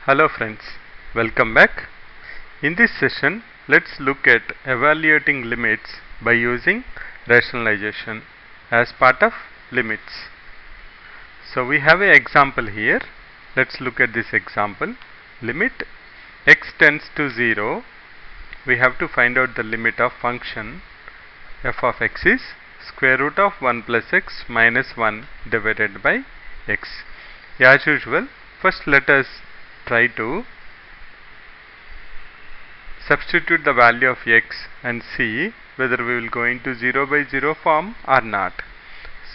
Hello friends, welcome back. In this session, let's look at evaluating limits by using rationalization as part of limits. So we have an example here. Let's look at this example. Limit x tends to 0. We have to find out the limit of function f of x is square root of 1 plus x minus 1 divided by x. As usual, first let us try to substitute the value of x and see whether we will go into 0 by 0 form or not.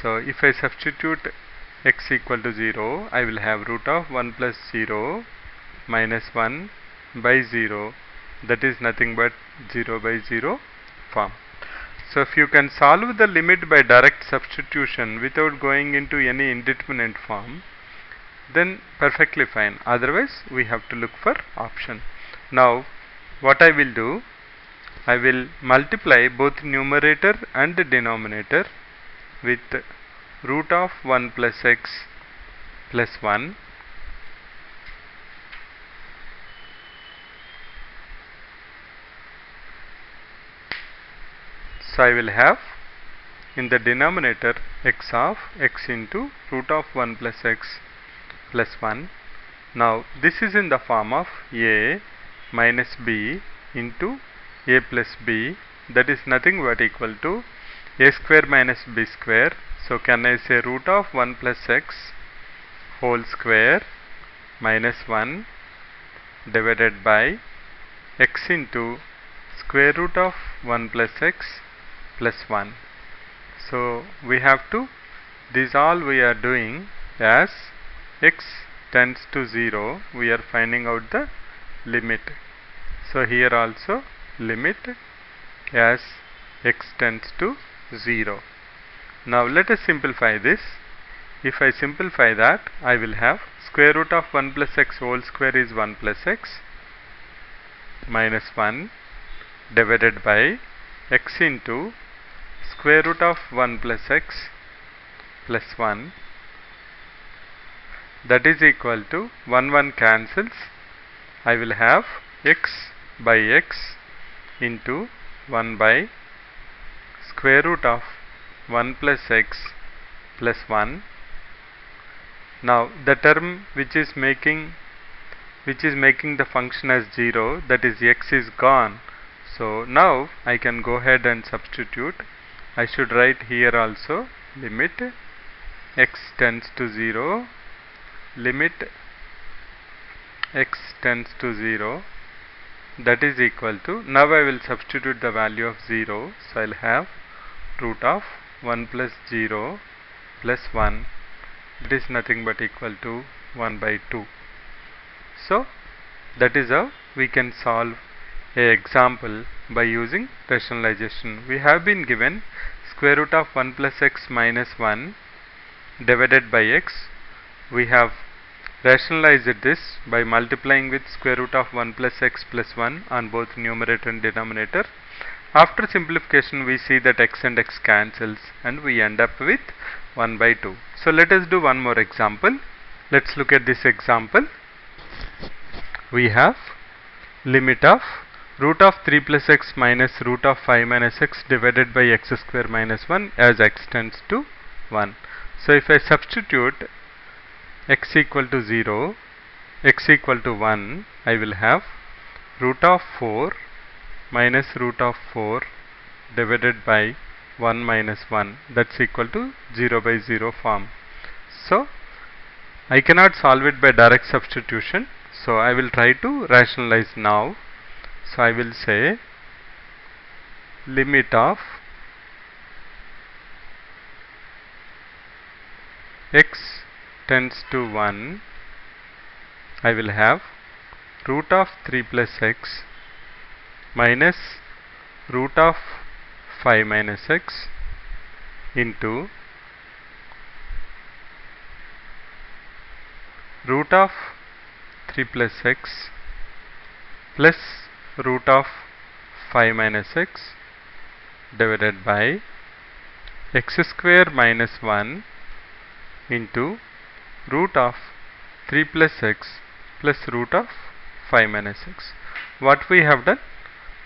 So if I substitute x equal to 0, I will have root of 1 plus 0 minus 1 by 0, that is nothing but 0 by 0 form. So if you can solve the limit by direct substitution without going into any indeterminate form, then perfectly fine. Otherwise we have to look for option. Now what I will do, I will multiply both numerator and denominator with root of 1 plus x plus 1. So I will have in the denominator x of x into root of 1 plus x plus 1. Now this is in the form of a minus b into a plus b, that is nothing but equal to a square minus b square. So can I say root of 1 plus x whole square minus 1 divided by x into square root of 1 plus x plus 1. So we have to, this all we are doing as x tends to 0, we are finding out the limit. So here also limit as x tends to 0. Now let us simplify this. If I simplify that, I will have square root of 1 plus x whole square is 1 plus x minus 1 divided by x into square root of 1 plus x plus 1, that is equal to 1 cancels. I will have x by x into 1 by square root of 1 plus x plus 1. Now the term which is making the function as 0, that is x, is gone. So now I can go ahead and substitute. I should write here also limit x tends to 0, limit x tends to 0, that is equal to, now I will substitute the value of 0. So I will have root of 1 plus 0 plus 1, it is nothing but equal to 1 by 2. So that is how we can solve an example by using rationalization. We have been given square root of 1 plus x minus 1 divided by x. We have rationalized this by multiplying with square root of 1 plus x plus 1 on both numerator and denominator. After simplification, we see that x and x cancels and we end up with 1 by 2. So let us do one more example. Let's look at this example. We have limit of root of 3 plus x minus root of 5 minus x divided by x square minus 1 as x tends to 1. So if I substitute x equal to 0, x equal to 1, I will have root of 4 minus root of 4 divided by 1 minus 1, that's equal to 0 by 0 form. So I cannot solve it by direct substitution, so I will try to rationalize now. So I will say limit of x tends to 1, I will have root of 3 plus x minus root of 5 minus x into root of 3 plus x plus root of 5 minus x divided by x square minus 1 into root of 3 plus x plus root of 5 minus x. What we have done?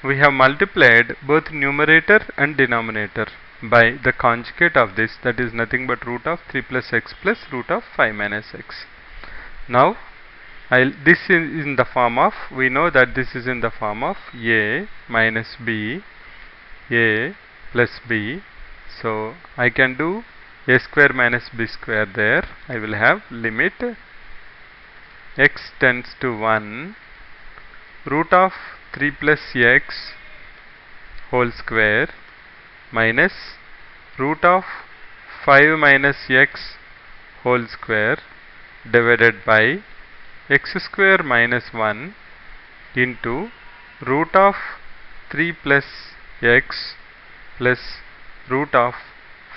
We have multiplied both numerator and denominator by the conjugate of this, that is nothing but root of 3 plus x plus root of 5 minus x. Now this is in the form of, we know that this is in the form of a minus b, a plus b. So I can do a square minus b square there. I will have limit x tends to 1 root of 3 plus x whole square minus root of 5 minus x whole square divided by x square minus 1 into root of 3 plus x plus root of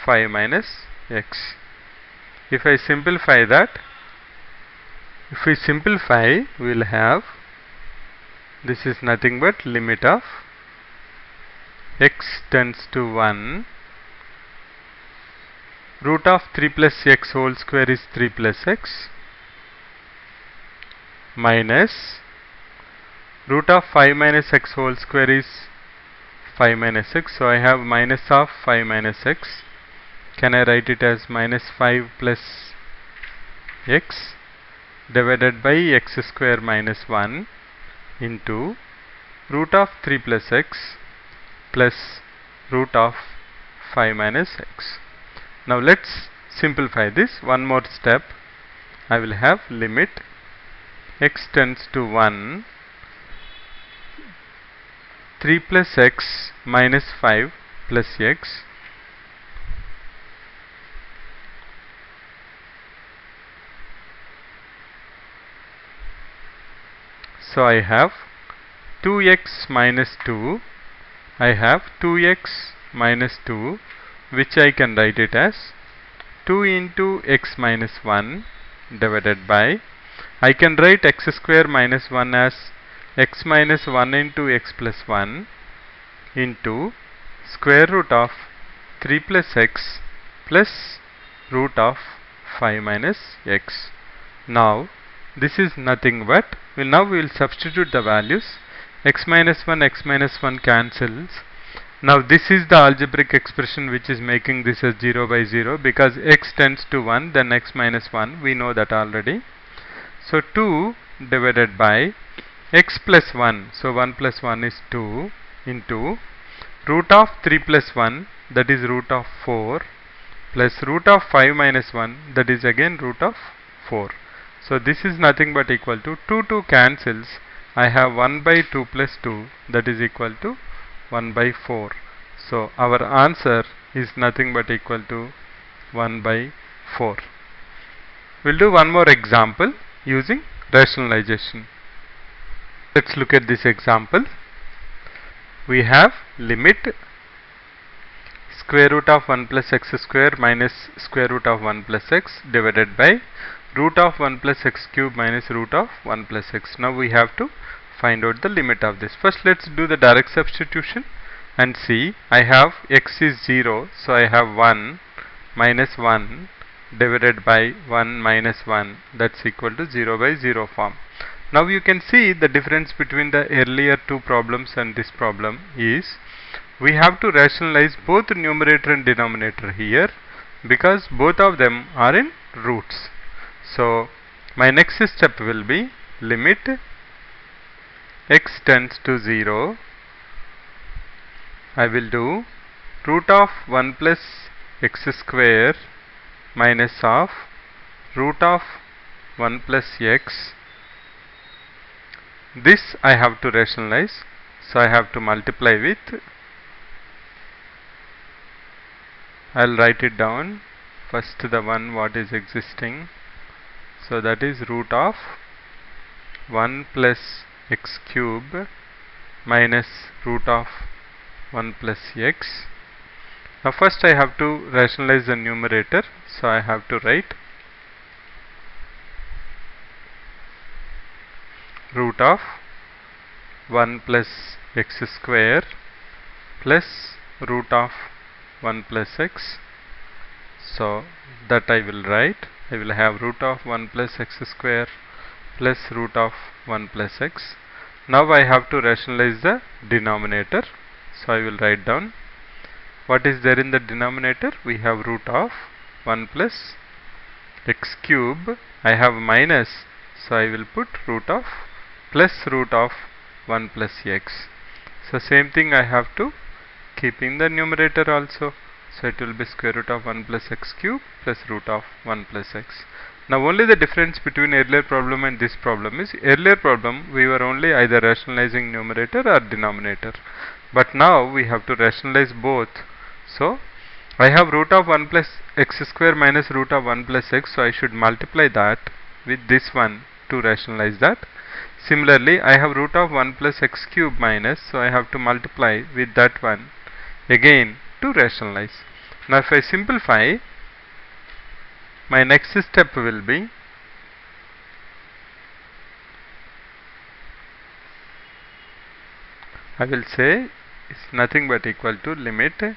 5 minus x. If I simplify that, we will have, this is nothing but limit of x tends to 1 root of 3 plus x whole square is 3 plus x minus root of 5 minus x whole square is 5 minus x. So I have minus of 5 minus x. Can I write it as minus 5 plus x divided by x square minus 1 into root of 3 plus x plus root of 5 minus x. Now let's simplify this one more step. I will have limit x tends to 1 3 plus x minus 5 plus x so I have 2x minus 2. I have 2x minus 2, which I can write it as 2 into x minus 1 divided by, I can write x square minus 1 as x minus 1 into x plus 1 into square root of 3 plus x plus root of 5 minus x. Now this is nothing but, now we will substitute the values. X minus 1 cancels. Now this is the algebraic expression which is making this as 0 by 0, because x tends to 1, then x minus 1, we know that already. So 2 divided by x plus 1, so 1 plus 1 is 2 into root of 3 plus 1, that is root of 4, plus root of 5 minus 1, that is again root of 4. So this is nothing but equal to 2 cancels. I have 1 by 2 plus 2, that is equal to 1 by 4. So our answer is nothing but equal to 1 by 4. We'll do one more example using rationalization. Let's look at this example. We have limit square root of 1 plus x square minus square root of 1 plus x divided by root of 1 plus x cube minus root of 1 plus x. Now we have to find out the limit of this. First let's do the direct substitution and see. I have x is 0, so I have 1 minus 1 divided by 1 minus 1, that's equal to 0 by 0 form. Now you can see the difference between the earlier two problems and this problem is, we have to rationalize both numerator and denominator here, because both of them are in roots. So my next step will be limit x tends to 0. I will do root of 1 plus x square minus of root of 1 plus x. This I have to rationalize, so I have to multiply with, I'll write it down first, the one what is existing. So that is root of 1 plus x cube minus root of 1 plus x. Now first I have to rationalize the numerator, so I have to write root of 1 plus x square plus root of 1 plus x. So that I will write, I will have root of 1 plus x square plus root of 1 plus x. Now I have to rationalize the denominator. So I will write down what is there in the denominator. We have root of 1 plus x cube. I have minus, so I will put root of plus root of 1 plus x. So same thing I have to keep in the numerator also. So it will be square root of 1 plus x cube plus root of 1 plus x. Now only the difference between earlier problem and this problem is, earlier problem we were only either rationalizing numerator or denominator. But now we have to rationalize both. So I have root of 1 plus x square minus root of 1 plus x. So I should multiply that with this one to rationalize that. Similarly, I have root of 1 plus x cube minus, so I have to multiply with that one again to rationalize. Now if I simplify, my next step will be I will say it's nothing but equal to limit.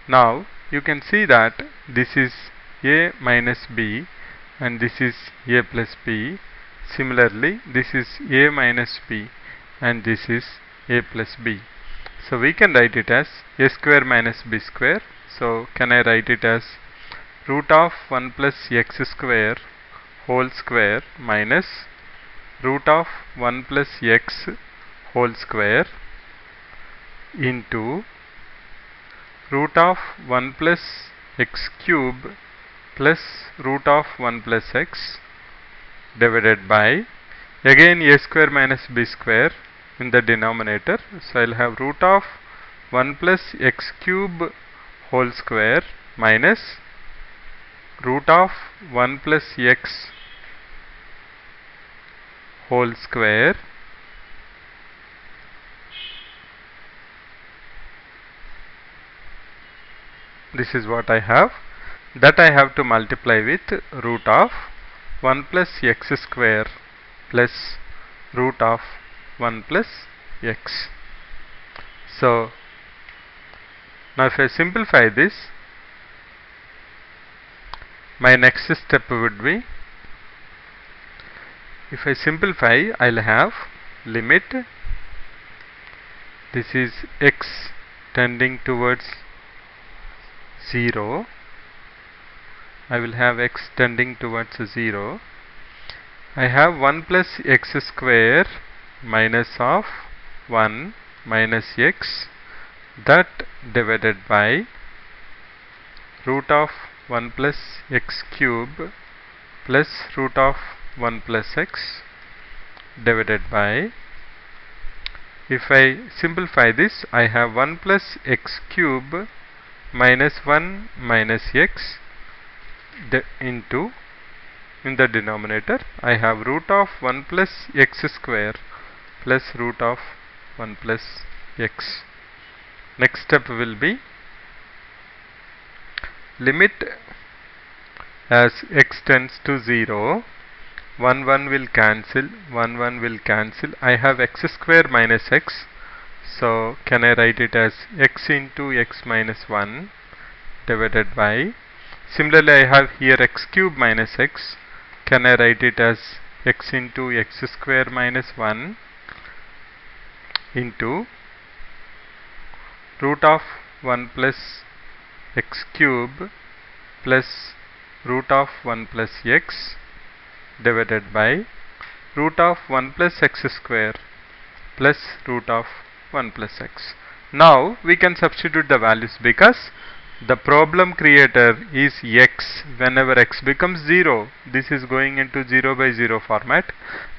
Now you can see that this is a minus b and this is a plus b. Similarly, this is a minus b and this is a plus b. So we can write it as a square minus b square. So can I write it as root of 1 plus x square whole square minus root of 1 plus x whole square into root of 1 plus x cube plus root of 1 plus x divided by again a square minus b square in the denominator. So I'll have root of 1 plus x cube whole square minus root of 1 plus x whole square this is what I have, that I have to multiply with root of 1 plus x square plus root of 1 plus x. So now if I simplify this, my next step would be, if I simplify, I'll have limit, this is x tending towards 0, I will have x tending towards 0. I have 1 plus x square minus of 1 minus x, that divided by root of 1 plus x cube plus root of 1 plus x divided by, if I simplify this, I have 1 plus x cube minus 1 minus x into, in the denominator I have root of 1 plus x square plus root of 1 plus x. Next step will be limit as x tends to 0, 1 1 will cancel, 1 1 will cancel. I have x square minus x, so can I write it as x into x minus 1 divided by, similarly I have here x cube minus x, can I write it as x into x square minus 1 into root of 1 plus x cube plus root of 1 plus x divided by root of 1 plus x square plus root of 1 plus x. Now we can substitute the values because the problem creator is x. Whenever x becomes 0, this is going into 0 by 0 format.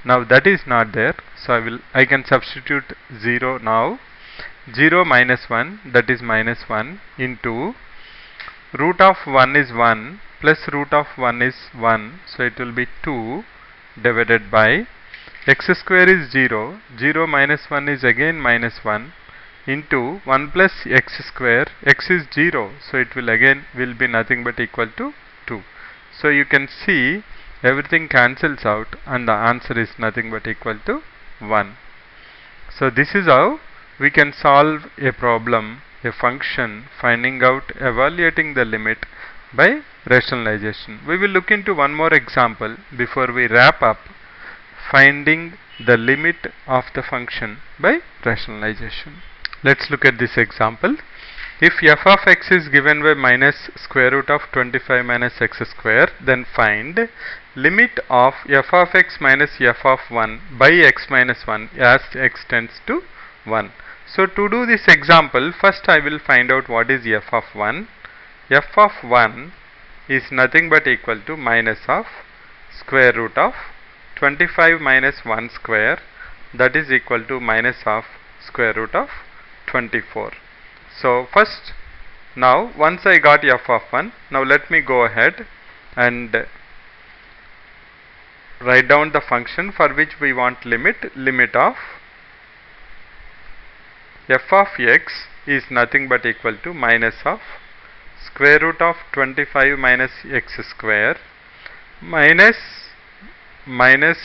Now that is not there, so I can substitute 0 now. 0 minus 1, that is minus 1, into root of 1 is 1 plus root of 1 is 1, so it will be 2 divided by x square is 0, 0 minus 1 is again minus 1 into 1 plus x square, x is 0, so it will be nothing but equal to 2. So you can see everything cancels out and the answer is nothing but equal to 1. So this is how we can solve a problem, a function, finding out, evaluating the limit by rationalization. We will look into one more example before we wrap up. finding the limit of the function by rationalization. Let's look at this example. If f of x is given by minus square root of 25 minus x square, then find limit of f of x minus f of 1 by x minus 1 as x tends to 1. So to do this example, first I will find out what is f of 1. F of 1 is nothing but equal to minus of square root of 25 minus 1 square, that is equal to minus of square root of 24. So first, now once I got f of 1, now let me go ahead and write down the function for which we want limit of f of x is nothing but equal to minus of square root of 25 minus x square minus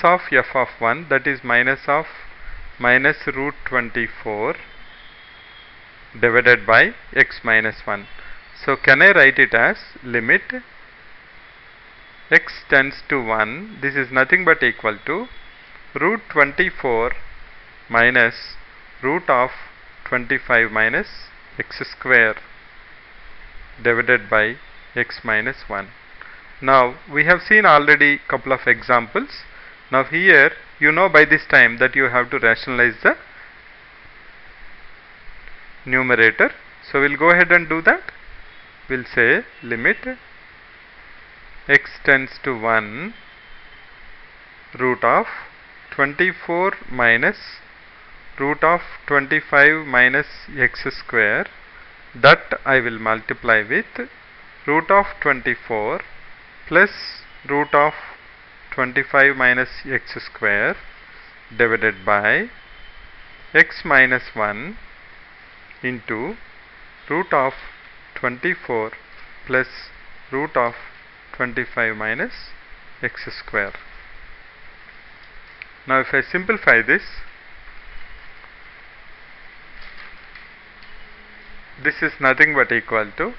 of f of 1, that is minus of minus root 24 divided by x minus 1. So can I write it as limit x tends to 1, this is nothing but equal to root 24 minus root of 25 minus x square divided by x minus 1. Now we have seen already couple of examples. Now here you know by this time that you have to rationalize the numerator. So we'll go ahead and do that. We'll say limit x tends to 1 root of 24 minus root of 25 minus x square, that I will multiply with root of 24 plus root of 25 minus x square divided by x minus 1 into root of 24 plus root of 25 minus x square. Now if I simplify this, this is nothing but equal to,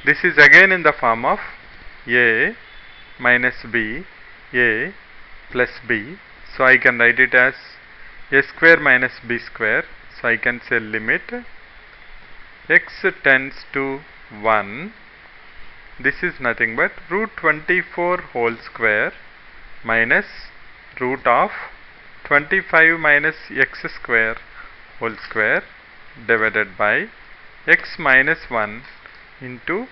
this is again in the form of a minus b, a plus b. So I can write it as a square minus b square. So I can say limit x tends to 1, this is nothing but root 24 whole square minus root of 25 minus x square whole square divided by x minus 1 into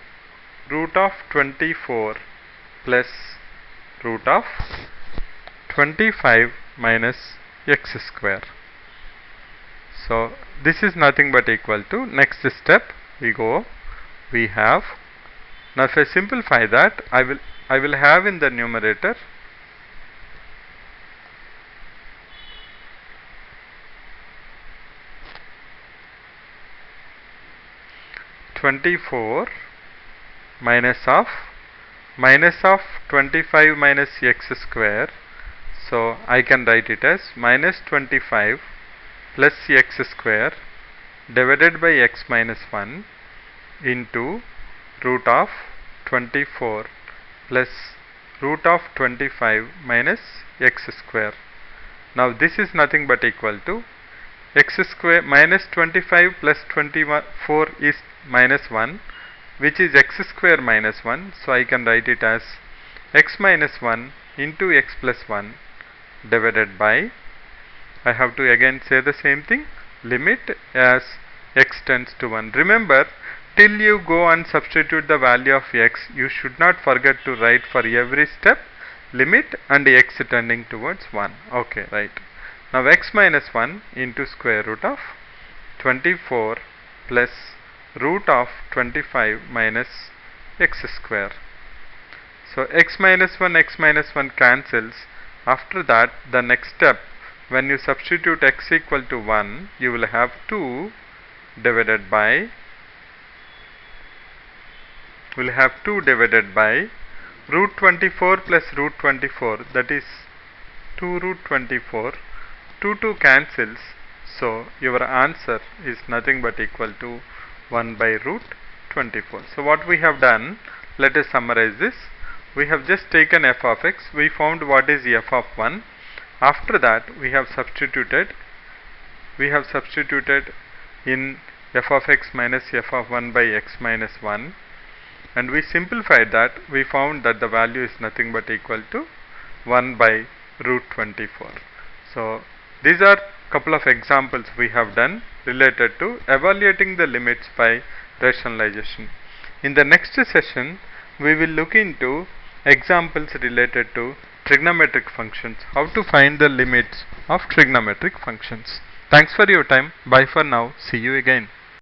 root of 24 plus root of 25 minus x square. So this is nothing but equal to, next step we go, we have, now if I simplify that, I will have in the numerator minus of 25 minus x square. So I can write it as minus 25 plus x square divided by x minus 1 into root of 24 plus root of 25 minus x square. Now this is nothing but equal to x square minus 25 plus 24 is minus 1, which is x square minus 1. So I can write it as x minus 1 into x plus 1 divided by, I have to again say the same thing, limit as x tends to 1. Remember, till you go and substitute the value of x, you should not forget to write for every step limit and x tending towards 1. Okay, right. Now x minus 1 into square root of 24 plus root of 25 minus x square. So x minus 1 cancels. After that, the next step, when you substitute x equal to 1, you will have 2 divided by, root 24 plus root 24, that is 2 root 24. 2 cancels, so your answer is nothing but equal to 1 by root 24. So what we have done, let us summarize this. We have just taken f of x, we found what is f of 1, After that we have substituted in f of x minus f of 1 by x minus 1, and we simplified that. We found that the value is nothing but equal to 1 by root 24. So these are couple of examples we have done related to evaluating the limits by rationalization. In the next session we will look into examples related to trigonometric functions, how to find the limits of trigonometric functions. Thanks for your time. Bye for now. See you again.